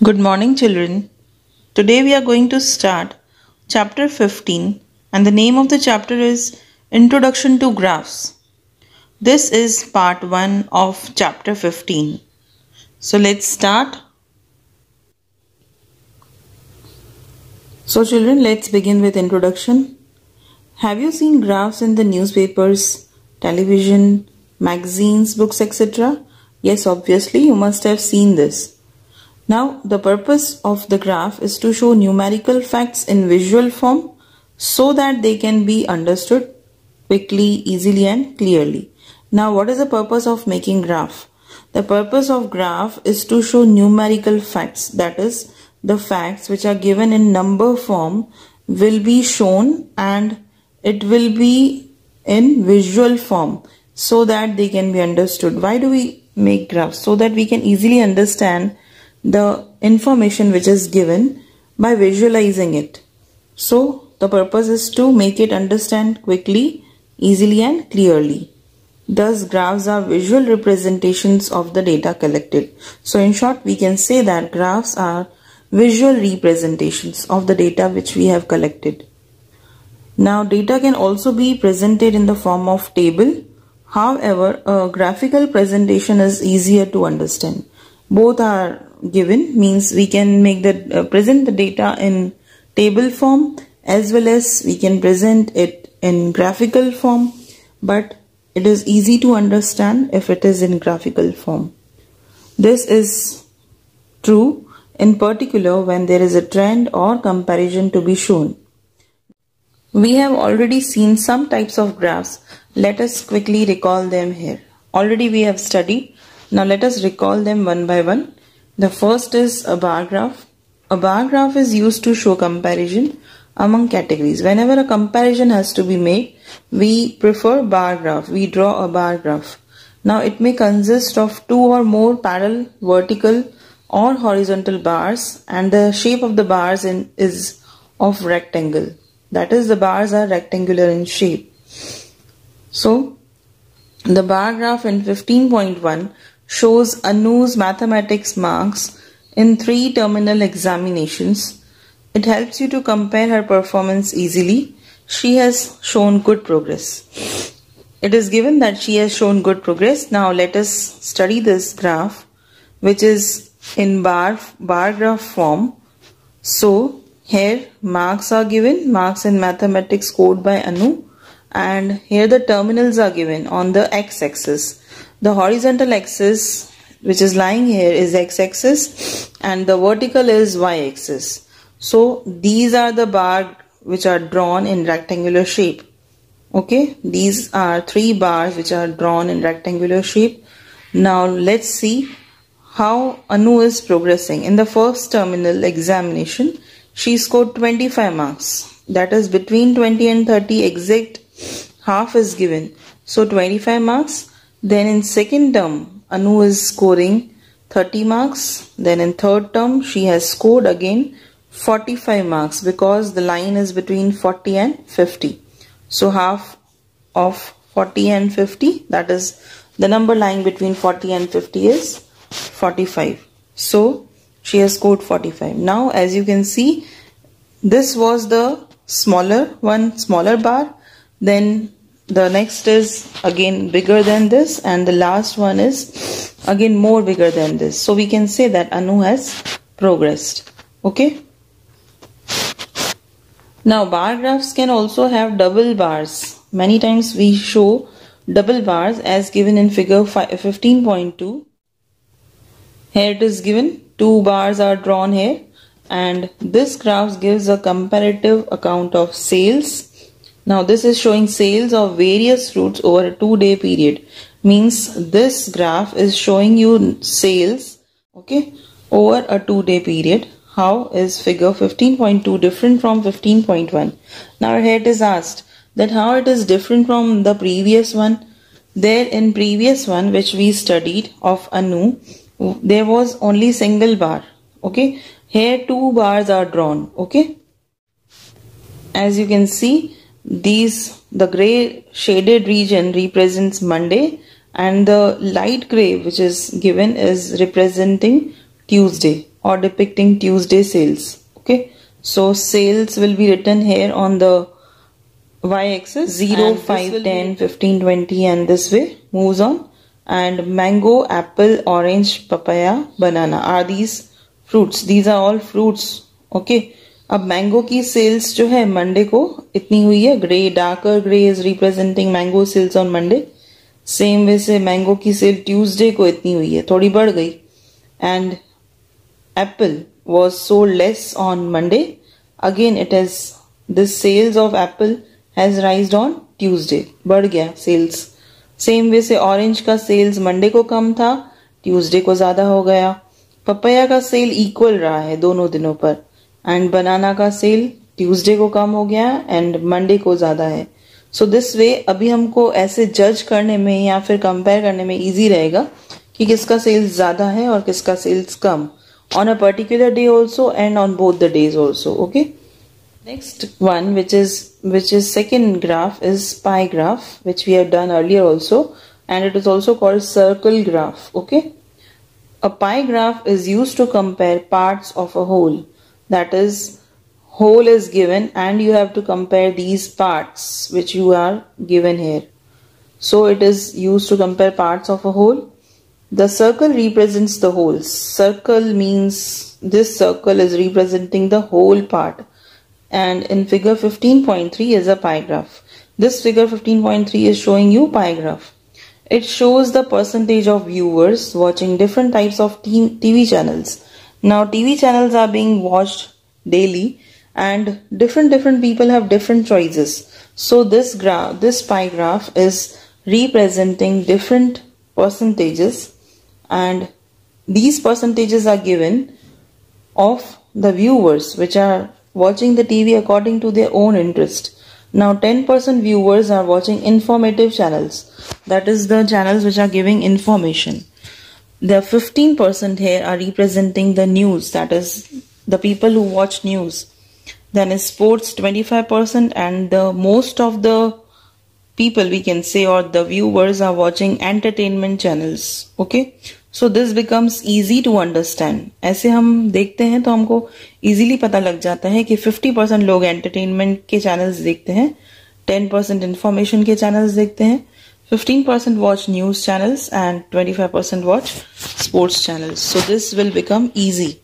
Good morning, children. Today we are going to start chapter 15, and the name of the chapter is Introduction to Graphs. This is part 1 of chapter 15. So let's start. So, children, let's begin with introduction. Have you seen graphs in the newspapers, television, magazines, books, etc.? Yes, obviously, you must have seen this. Now, the purpose of the graph is to show numerical facts in visual form so that they can be understood quickly, easily and clearly. Now, what is the purpose of making graph? The purpose of graph is to show numerical facts, that is, the facts which are given in number form will be shown and it will be in visual form so that they can be understood. Why do we make graphs? So that we can easily understand the information which is given by visualizing it. So the purpose is to make it understand quickly, easily and clearly. Thus graphs are visual representations of the data collected. So in short, we can say that graphs are visual representations of the data which we have collected. Now data can also be presented in the form of table. However, a graphical presentation is easier to understand. Both are given, means we can make the present the data in table form as well as we can present it in graphical form, but it is easy to understand if it is in graphical form. This is true in particular when there is a trend or comparison to be shown. We have already seen some types of graphs. Let us quickly recall them here. Already we have studied. Now let us recall them one by one. The first is a bar graph. A bar graph is used to show comparison among categories. Whenever a comparison has to be made, we prefer bar graph. We draw a bar graph. Now it may consist of two or more parallel, vertical or horizontal bars, and the shape of the bars is of rectangle. That is, the bars are rectangular in shape. So the bar graph in 15.1 shows Anu's mathematics marks in 3 terminal examinations. It helps you to compare her performance easily. She has shown good progress. It is given that she has shown good progress. Now let us study this graph, which is in bar graph form. So here marks are given, marks in mathematics scored by Anu, and here the terminals are given on the x-axis. The horizontal axis which is lying here is x-axis and the vertical is y-axis. So these are the bar which are drawn in rectangular shape. Okay, these are 3 bars which are drawn in rectangular shape. Now let's see how Anu is progressing. In the first terminal examination, she scored 25 marks. That is, between 20 and 30 exact half is given. So 25 marks. Then in second term, Anu is scoring 30 marks. Then in third term, she has scored again 45 marks because the line is between 40 and 50. So half of 40 and 50, that is the number lying between 40 and 50 is 45. So she has scored 45. Now as you can see, this was the smaller bar. Then the next is again bigger than this, and the last one is again more bigger than this. So we can say that Anu has progressed. Okay. Now bar graphs can also have double bars. Many times we show double bars as given in figure 15.2. Here it is given, 2 bars are drawn here, and this graph gives a comparative account of sales. Now this is showing sales of various fruits over a 2-day period. Means this graph is showing you sales, okay, over a 2-day period. How is figure 15.2 different from 15.1? Now here it is asked that how it is different from the previous one. There in previous one which we studied of Anu, there was only single bar. Okay, here 2 bars are drawn. Okay, as you can see, the gray shaded region represents Monday and the light gray which is given is representing Tuesday. or depicting Tuesday sales. Okay, so sales will be written here on the y-axis, 0, 5, 10, 15, 20, and this way moves on. And mango, apple, orange, papaya, banana are these fruits. These are all fruits. Okay, अब mango की sales जो है Monday को इतनी हुई है. Grey, darker grey is representing mango sales on Monday. Same way से mango की सेल ट्यूसडे को इतनी हुई है, थोड़ी बढ़ गई. And Apple was sold less on Monday. Again it is this sales of apple has raised on Tuesday, बढ़ गया सेल्स. सेम वे से ऑरेंज का सेल्स मंडे को कम था, ट्यूसडे को ज्यादा हो गया. पपैया का सेल इक्वल रहा है दोनों दिनों पर. एंड बनाना का सेल ट्यूसडे को कम हो गया एंड मंडे को ज्यादा है. सो दिस वे अभी हमको ऐसे जज करने में या फिर कंपेयर करने में इजी रहेगा कि किसका सेल्स ज्यादा है और किसका सेल्स कम, on a particular day also and on both the days also. Okay, next one which is second graph is pie graph, which we have done earlier also, and it is also called circle graph. Okay, a pie graph is used to compare parts of a whole. That is, whole is given and you have to compare these parts which you are given here. So it is used to compare parts of a whole. The circle represents the whole. Circle means this circle is representing the whole part. And in figure 15.3 is a pie graph. This figure 15.3 is showing you pie graph. It shows the percentage of viewers watching different types of TV channels. Now TV channels are being watched daily and different people have different choices. So this pie graph is representing different percentages. And these percentages are given of the viewers which are watching the TV according to their own interest. Now 10% viewers are watching informative channels. That is the channels which are giving information. The 15% here are representing the news. That is the people who watch news. Then is sports 25%, and the most of the people we can say or the viewers are watching entertainment channels. Okay, so this becomes easy to understand. ऐसे हम देखते हैं तो हमको easily पता लग जाता है कि 50% लोग entertainment के channels देखते हैं, 10% information के channels देखते हैं, 15% watch news channels and 25% watch sports channels. So this will become easy.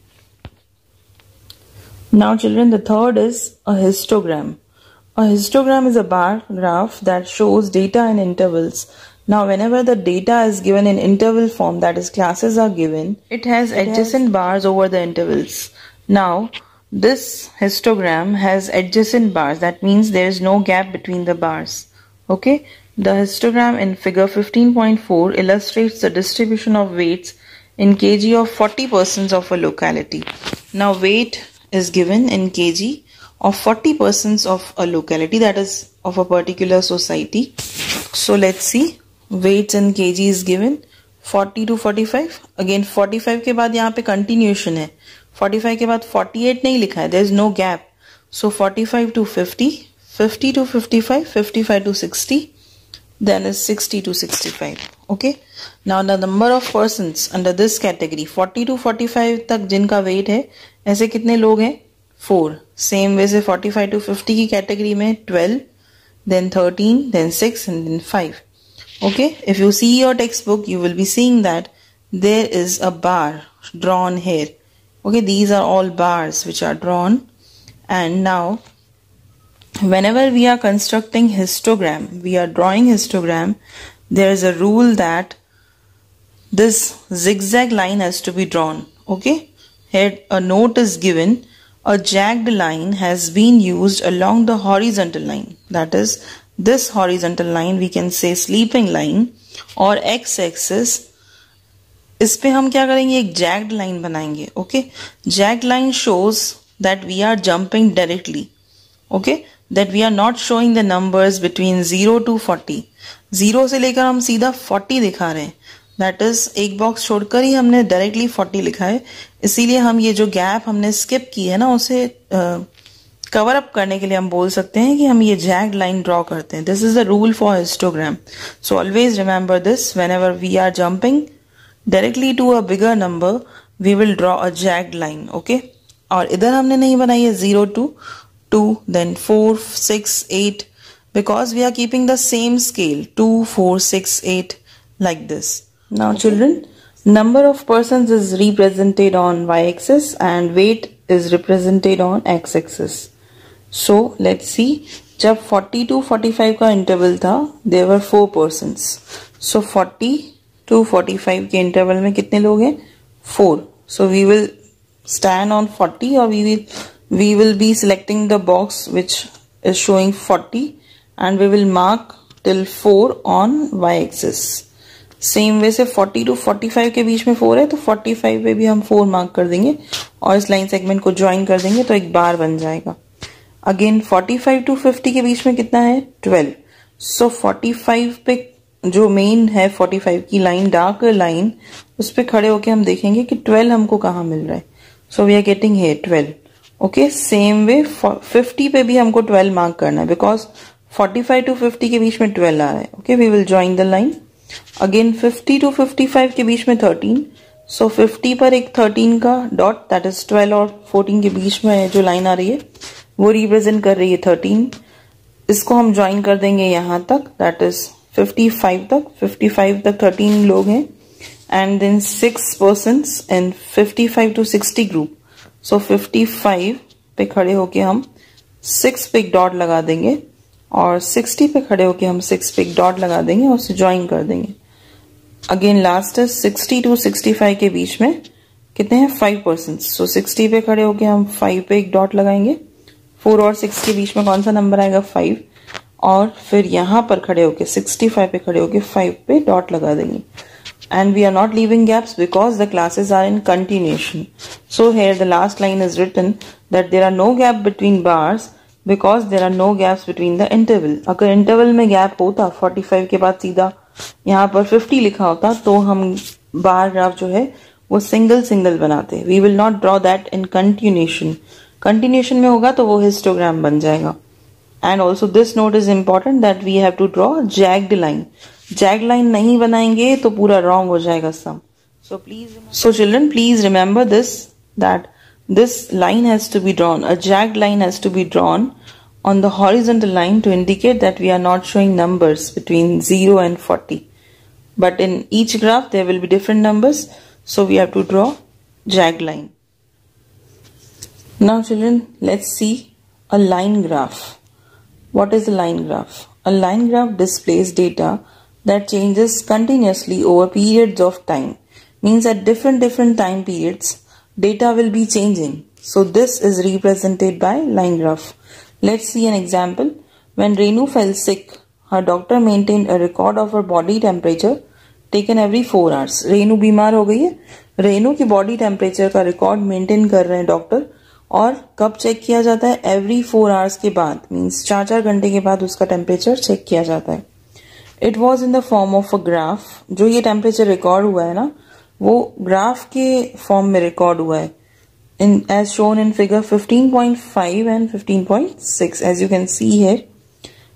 Now children, the third is a histogram. A histogram is a bar graph that shows data in intervals. Now whenever the data is given in interval form, that is classes are given, it has adjacent bars over the intervals. Now this histogram has adjacent bars. That means there is no gap between the bars. Okay, the histogram in figure 15.4 illustrates the distribution of weights in kg of 40% of a locality. Now weight is given in kg of 40% of a locality, that is of a particular society. So let's see, weights in kg is given 40 to 45. Again 45 के बाद यहाँ पे continuation है, 45 के बाद 48 नहीं लिखा है, there is no gap. So 45 to 50, 50 to 55, 55 to 60, then is 60 to 65. Okay, now the number of persons under this category 40 to 45 तक जिनका weight है, ऐसे कितने लोग हैं? 4. Same way से 45 to 50 की कैटेगरी में 12, then 13, then 6 and then 5. Okay, if you see your textbook, you will be seeing that there is a bar drawn here. Okay, these are all bars which are drawn. And now whenever we are constructing histogram, we are drawing histogram, there is a rule that this zigzag line has to be drawn. Okay, here a note is given. A jagged line has been used along the horizontal line. That is, this horizontal line we can say sleeping line और x-axis. इस पे हम क्या करेंगे? एक jagged line बनाएंगे. Okay, jagged line shows that we are jumping directly. Okay, that we are not showing the numbers between 0 to 40. 0 से लेकर हम सीधा 40 दिखा रहे हैं. दैट इज एक बॉक्स छोड़कर ही हमने डायरेक्टली 40 लिखा है. इसीलिए हम ये जो गैप हमने स्किप की है ना, उसे कवर अप करने के लिए हम बोल सकते हैं कि हम ये जैग्ड लाइन ड्रॉ करते हैं. This is the rule for histogram. So always remember this. Whenever we are jumping directly to a bigger number, we will draw a jagged line. Okay, और इधर हमने नहीं बनाई है 0 to 2, then 4, 6, 8, because we are keeping the same scale 2, 4, 6, 8 like this. Now children, number of persons is represented on y-axis and weight is represented on x-axis. So let's see, जब 40 to 45 का interval था, there were 4 persons. So 40 to 45 के interval में कितने लोग हैं? 4. So we will stand on 40 or we will be selecting the box which is showing 40 and we will mark till 4 on y-axis. Same way से 40 to 45 के बीच में 4 है, तो 45 पे भी हम 4 मार्क कर देंगे और इस लाइन सेगमेंट को ज्वाइन कर देंगे तो एक बार बन जाएगा. अगेन 45 to 50 के बीच में कितना है? 12. सो 45 पे जो मेन है 45 की लाइन, डार्क लाइन, उस पे खड़े होके हम देखेंगे कि 12 हमको कहाँ मिल रहा है. So we are getting here 12. Okay, same way 50 पे भी हमको 12 मार्क करना है बिकॉज 45 to 50 के बीच में 12 आ रहा है. Okay, we will join the line. Again 50 to 55 के बीच में 13. सो 50 पर एक 13 का डॉट, दैट इज 12 और 14 के बीच में जो लाइन आ रही है वो रिप्रेजेंट कर रही है 13. इसको हम ज्वाइन कर देंगे यहां तक, दैट इज 55 तक. 55 तक 13 लोग हैं and then 6 persons in 55 to 60 group. So 55 पे खड़े होके हम 6 पे एक डॉट लगा देंगे और 60 पे खड़े होके हम 6 पे एक डॉट लगा देंगे और उसे ज्वाइन कर देंगे. अगेन लास्ट है 60 to 65 के बीच में कितने हैं? 5 पर्सन्स. सो 60 पे खड़े होके हम 5 पे एक डॉट लगाएंगे. 4 और 6 के बीच में कौन सा नंबर आएगा? 5. और फिर यहां पर खड़े होके 65 पे खड़े होके 5 पे डॉट लगा देंगे. And we are not leaving gaps because the classes are in continuation. So here the last line is written that there are no gap between bars because there are no gaps between the interval. अगर interval में gap होता 45 के बाद सीधा यहाँ पर 50 लिखा होता तो हम बार ग्राफ जो है वो सिंगल सिंगल बनाते. We will not draw that in continuation. Continuation में होगा तो वो हिस्टोग्राम बन जाएगा. And also this note is important that we have to draw jagged line. Zag line नहीं बनाएंगे तो पूरा रॉन्ग हो जाएगा सम. So children, please remember this, that this line has to be drawn, a jagged line has to be drawn on the horizontal line to indicate that we are not showing numbers between 0 and 40. But in each graph there will be different numbers, so we have to draw jagged line. Now children, let's see a line graph. What is a line graph? A line graph displays data that changes continuously over periods of time. Means at different time periods, data will be changing. So this is represented by line graph. Let's see an example. When Renu fell sick, her doctor maintained a record of her body temperature taken every 4 hours. Renu बीमार हो गई है, रेनू की body temperature का record maintain कर रहे हैं doctor. और कब चेक किया जाता है? एवरी 4 आवर्स के बाद, मीन्स 4 घंटे के बाद उसका टेम्परेचर चेक किया जाता है. It was in the form of a graph. जो ये टेम्परेचर रिकॉर्ड हुआ है ना, वो ग्राफ के फॉर्म में रिकॉर्ड हुआ है, in as shown in figure 15.5 and 15.6. as you can see here,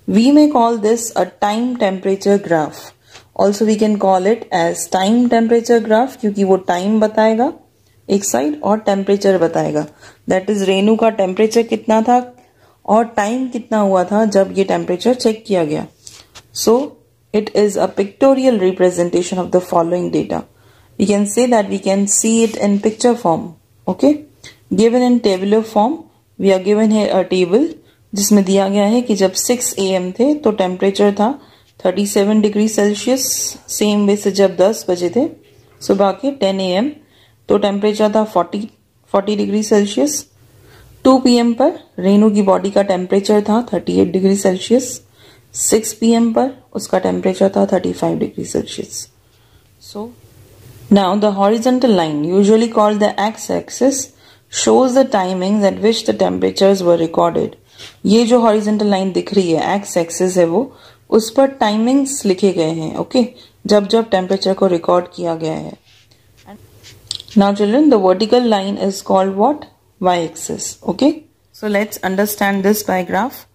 we may call this a time temperature graph. Also we can call it as time temperature graph क्योंकि वो time बताएगा एक side और temperature बताएगा. That is Renu का temperature कितना था और टाइम कितना हुआ था जब ये टेम्परेचर चेक किया गया. सो it is a pictorial representation of the following data. We can say that we can see it in picture form. Okay, given in tabular form, we are given here a table जिसमें दिया गया है कि जब 6 AM थे तो temperature था 37 degree Celsius. Same way से जब 10 बजे थे सुबह के 10 AM तो टेम्परेचर था 40 डिग्री सेल्सियस. 2 PM पर रेनू की बॉडी का टेम्परेचर था 38 डिग्री सेल्सियस. 6 PM पर उसका टेम्परेचर था 35 degree Celsius. So now the horizontal line, usually called the x axis, shows the timings at which the temperatures were recorded. ये जो हॉरिजॉन्टल लाइन दिख रही है, एक्स एक्सिस है वो, उस पर टाइमिंग्स लिखे गए हैं. ओके, जब जब टेम्परेचर को रिकॉर्ड किया गया है. Now children, the vertical line is called what? Y-axis. Okay. So let's understand this by graph.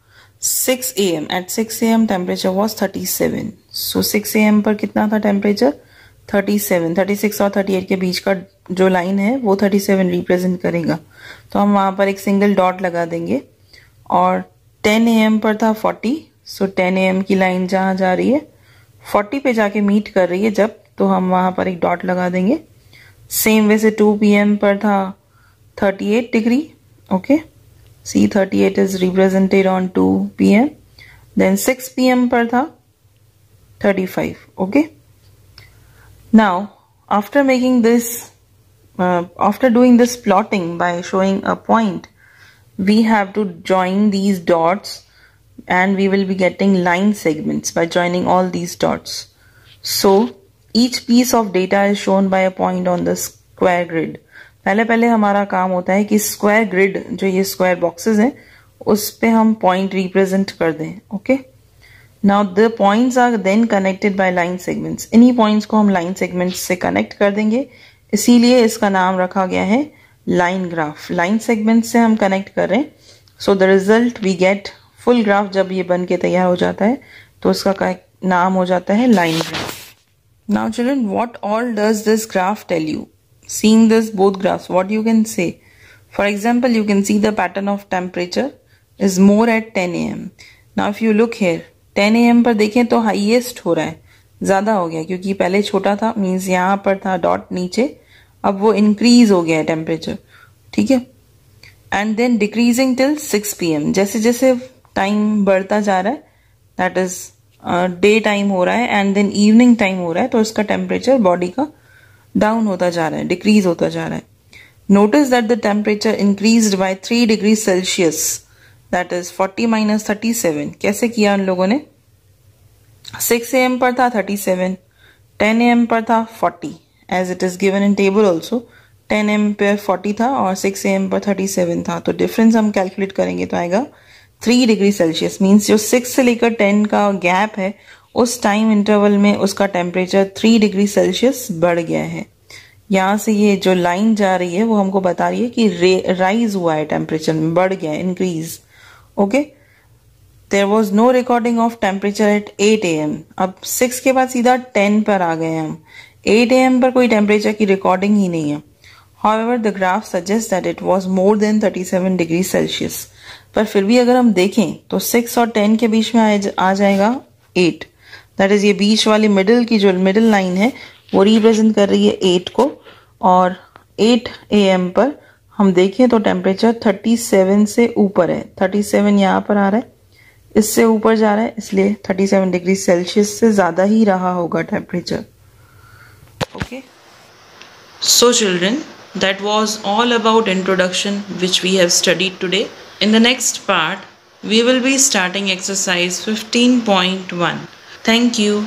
6 AM. At 6 AM temperature was 37. So 6 AM पर कितना था टेम्परेचर? 37. 36 और 38 के बीच का जो लाइन है वो 37 रिप्रेजेंट करेगा। तो हम वहाँ पर एक सिंगल डॉट लगा देंगे और 10 AM पर था 40, सो 10 AM की लाइन जहाँ जा रही है 40 पे जाके मीट कर रही है जब, तो हम वहाँ पर एक डॉट लगा देंगे। सेम वैसे 2 PM पर था 38 degree, okay, see 38 is represented on 2 PM। Then 6 PM पर था 35, okay. Now after making this after doing this plotting by showing a point, we have to join these dots and we will be getting line segments by joining all these dots. So each piece of data is shown by a point on the square grid. पहले हमारा काम होता है कि square grid, जो ये square boxes हैं, उस पे हम पॉइंट रिप्रेजेंट कर दें, okay. Now the points are then connected by line segments. इन्हीं पॉइंट्स को हम लाइन सेगमेंट्स से कनेक्ट कर देंगे, इसीलिए इसका नाम रखा गया है लाइन ग्राफ। लाइन सेगमेंट से हम कनेक्ट कर रहे हैं, so the result we get full graph. जब ये बन के तैयार हो जाता है तो उसका नाम हो जाता है line graph. Now children, what all does this graph tell you? Seeing this both graphs, what you can say? For example, you can see the pattern of temperature is more at 10 AM. Now if you look here, 10 AM पर देखें तो highest हो रहा है, ज्यादा हो गया, क्योंकि पहले छोटा था, मीन्स यहाँ पर था डॉट नीचे, अब वो इंक्रीज हो गया है टेम्परेचर, ठीक है। And then decreasing till 6 PM, जैसे जैसे टाइम बढ़ता जा रहा है, दैट इज डे टाइम हो रहा है एंड देन इवनिंग टाइम हो रहा है, तो इसका टेम्परेचर बॉडी का डाउन होता जा रहा है, डिक्रीज होता जा रहा है। Notice that the temperature increased by 3 degree Celsius, that is 40 - 37। कैसे किया उन लोगों ने? 6 AM पर था 37, 10 AM पर था 40, as it is given in table also. 10 AM पे 40 था और 6 AM पर 37 था, तो डिफरेंस हम कैलकुलेट करेंगे तो आएगा 3 डिग्री सेल्सियस। मीन्स जो 6 से लेकर 10 का गैप है, उस टाइम इंटरवल में उसका टेम्परेचर 3 डिग्री सेल्सियस बढ़ गया है। यहाँ से ये जो लाइन जा रही है वो हमको बता रही है कि राइज हुआ है, टेम्परेचर में बढ़ गया है, increase, okay. There was no recording of temperature at 8 AM। अब 6 के बाद सीधा 10 पर आ गए हम, 8 AM पर कोई टेम्परेचर की रिकॉर्डिंग ही नहीं है। However, the graph suggests that it was more than 37 degree Celsius. पर फिर भी अगर हम देखें तो 6 और 10 के बीच में आ जाएगा 8, दैट इज ये बीच वाली मिडिल की जो मिडिल लाइन है वो रिप्रेजेंट कर रही है 8 को, और 8 AM पर हम देखें तो टेम्परेचर 37 से ऊपर है, 37 यहाँ पर आ रहा है, इससे ऊपर जा रहा है, इसलिए 37 डिग्री सेल्सियस से ज्यादा ही रहा होगा temperature, okay. So children, that was all about introduction which we have studied today. In the next part, we will be starting exercise 15.1. Thank you.